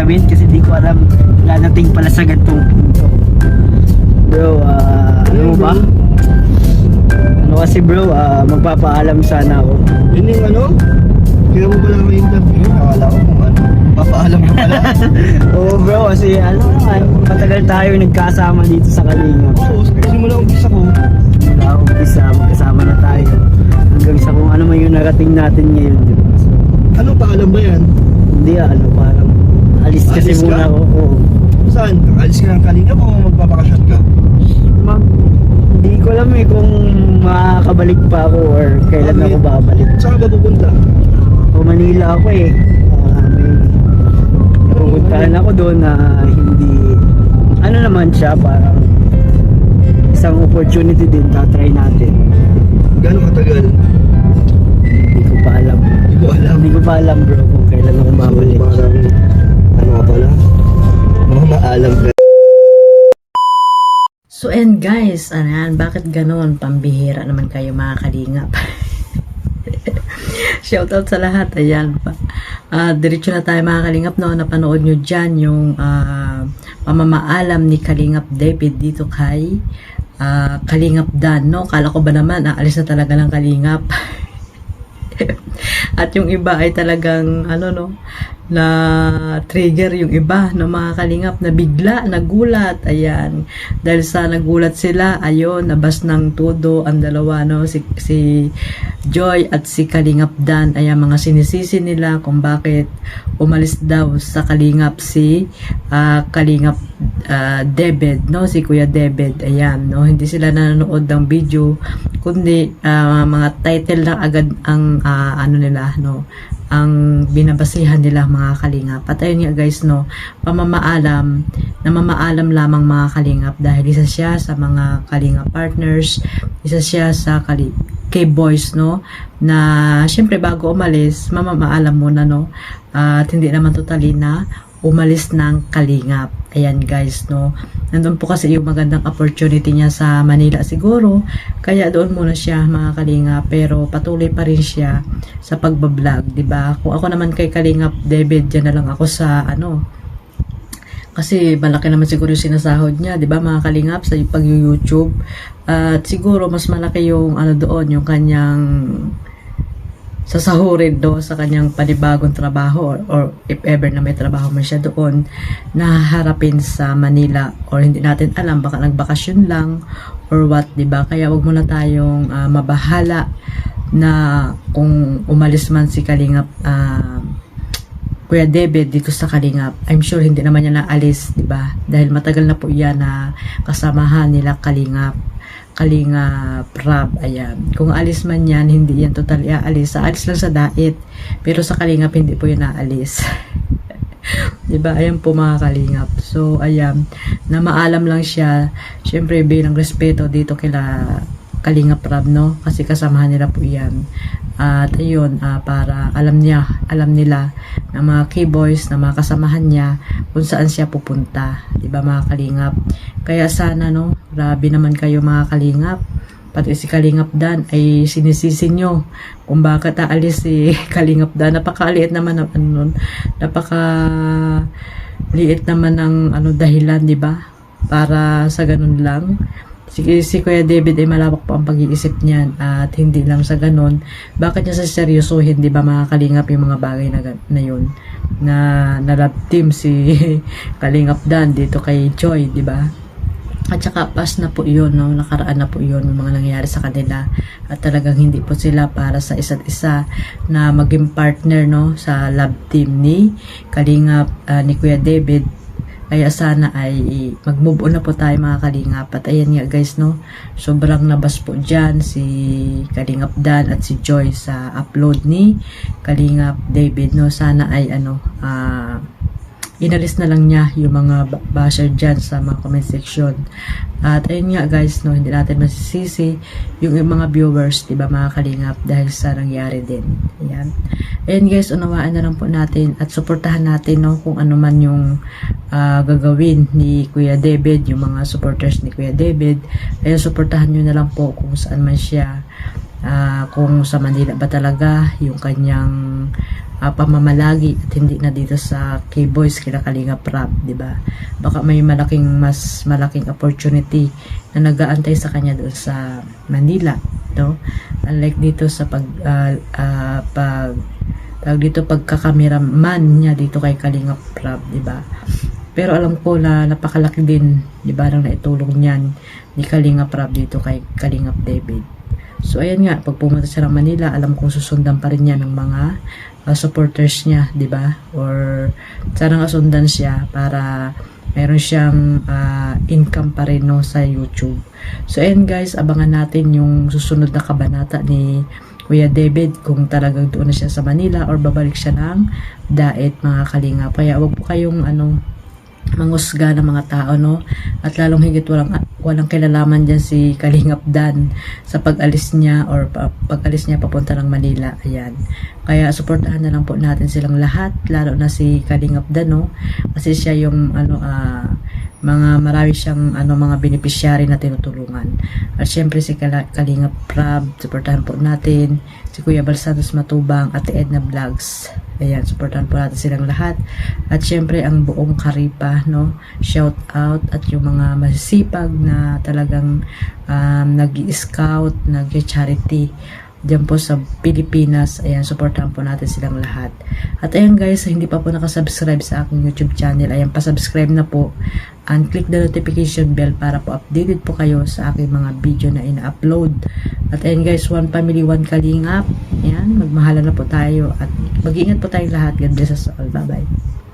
namin kasi di ko alam dadating pala sa gantong punto. Bro, ano mo ba? Ano kasi bro, magpapaalam sana ako. Yun yung ano? Kaya mo pala may interview? Akala ko kung ano. Papaalam ka pala. Oo bro, kasi ano naman, matagal tayo nagkasama dito sa Kalingap. Oo, simula umpisa ko. Mula umpisa, magkasama na tayo. Hanggang sa kung ano man yung narating natin ngayon. Ano paalam ba yan? Hindi parang alis kasi Alis ka? muna ako. Oo. Saan? Alis ka ng Kalingap o magpapakasyon ka? Hindi ko alam kung makakabalik pa ako or kailan Okay. ako babalik. Saan ka ba pupunta? O Manila ako may pupuntahan ako doon na hindi, ano naman siya, parang isang opportunity din, tatry natin. Gano'ng katagal? Hindi ko pa alam. Hindi ko alam. Hindi ko pa alam bro kung kailan ako babalik. So, parang, ano ka pala? Mga maalam ka. So and guys, ayan, bakit ganon? Pambihira naman kayo mga kalingap. Shoutout sa lahat, ayan pa. Diretso na tayo mga kalingap, no? Napanood nyo dyan yung pamamaalam ni Kalingap David dito kay Kalingap Dan, no? Kala ko ba naman, aalis na talaga ng Kalingap. At yung iba ay talagang, ano no, na trigger yung iba ng mga kalingap na bigla nagulat, ayan, dahil sa nagulat sila, ayun, nabas ng todo ang dalawa, no, si Joy at si Kalingap Dan, ayan, mga sinisisi nila kung bakit umalis daw sa Kalingap si Kalingap David, no, si Kuya David, ayan, no, hindi sila nanonood ng video, kundi mga title lang agad ang ano nila, no, ang binabasihan nila mga kalingap. At ayun nga guys, no, pamamaalam, namamaalam lamang mga kalingap dahil isa siya sa mga kalingap partners, isa siya sa K-boys, no, na syempre bago umalis, mamamaalam muna, no, at hindi naman totally na umalis ng kalingap. Ayan guys, no, nandun po kasi yung magandang opportunity niya sa Manila siguro, kaya doon muna siya mga kalingap, pero patuloy pa rin siya sa pagbablog, di ba? Kung ako naman kay Kalingap David, dyan na lang ako sa ano, kasi malaki naman siguro yung sinasahod niya, di ba mga kalingap, sa pag-YouTube, at siguro mas malaki yung ano doon, yung kanyang sasahurin do sa kanyang panibagong trabaho, or if ever na may trabaho man siya doon na harapin sa Manila, or hindi natin alam, baka nagbakasyon lang or what, diba? Kaya wag muna tayong mabahala na kung umalis man si Kalingap Kuya David dito sa Kalingap. I'm sure hindi naman niya naalis, diba? Dahil matagal na po yan na kasamahan nila Kalingap Rab, ayan. Kung alis man yan, hindi yan totally aalis. Aalis lang sa dait. Pero sa Kalingap, hindi po yun aalis. Diba? Ayan po mga kalingap. So, ayan. Na maalam lang siya. Siyempre, bilang respeto dito kila Kalingap Rab, no? Kasi kasamahan nila po yan. At ayun, para alam nila ng mga K-boys, na mga kasamahan niya, kung saan siya pupunta. Diba mga kalingap? Kaya sana, no, grabe naman kayo mga kalingap. Pati si Kalingap Dan ay sinisisi nyo kung bakit aalis si Kalingap Dan. Napakaliit naman ng ano nun. Napakaliit naman ng ano, dahilan, di ba? Para sa ganun lang. Si Kuya David ay malawak po ang pag-iisip niyan, at hindi lang sa ganun, bakit niya sa seryosohin, di ba mga kalingap, yung mga bagay na yun, na love team si Kalingap Dan dito kay Joy, di ba? At saka pas na po yun, no? Nakaraan na po yun yung mga nangyari sa kanila, at talagang hindi po sila para sa isa't isa na maging partner, no, sa love team ni Kalingap, ni Kuya David. Kaya sana ay mag-move on na po tayo mga kalingap. At ayan nga guys, no, sobrang nabas po dyan si Kalingap Dan at si Joy sa upload ni Kalingap David, no. Sana ay ano, inalis na lang niya yung mga basher dyan sa mga comment section. At ayun nga guys, no, hindi natin masisisi yung mga viewers, diba mga kalingap, dahil sa nangyari din. Ayan. Ayan guys, unawaan na lang po natin at suportahan natin, no, kung ano man yung gagawin ni Kuya David, yung mga supporters ni Kuya David. Ayan, suportahan nyo na lang po kung saan man siya, kung sa Manila ba talaga yung kanyang pamamalagi at hindi na dito sa K-Boys kila Kalinga Prab, di ba? Baka may mas malaking opportunity na nag-aantay sa kanya doon sa Manila, no? Unlike dito sa pagkakameraman niya dito kay Kalinga Prab, di ba? Pero alam ko na napakalaki din, di ba, nang naitulong niyan ni Kalinga Prab dito kay Kalinga David. So ayan nga, pag pumunta siya ng Manila, alam kong susundan pa rin niya ng mga supporters niya, di ba? Or sana nga sundan siya para meron siyang income pa rin, no, sa YouTube. So ayan guys, abangan natin yung susunod na kabanata ni Kuya David kung talagang doon na siya sa Manila or babalik siya ng Daet, mga Kalingap. Kaya wag po kayong mangusga ng mga tao, no? At lalong higit walang kilalaman dyan si Kalingap Dan sa pag-alis niya or pag-alis niya papunta ng Manila. Ayan. Kaya suportahan na lang po natin silang lahat, lalo na si Kalingap Dan, no? Kasi siya yung marami siyang mga beneficiary na tinutulungan. At syempre si Kalingap Prab, suportahan po natin si Kuya Balsados Matubang at Edna Vlogs. Ayan, supportan po natin silang lahat. At syempre, ang buong Karipa, no? Shout out at yung mga masisipag na talagang nag-i-scout, nag-charity dyan po sa Pilipinas. Ayan, supportan po natin silang lahat. At ayan guys, hindi pa po nakasubscribe sa aking YouTube channel, ayan, pasubscribe na po. And click the notification bell para po updated po kayo sa aking mga video na ina-upload. At ayan guys, one family, one Kalingap. Ayan, magmahala na po tayo at mag-iingat po tayong lahat. God bless us all. Bye-bye.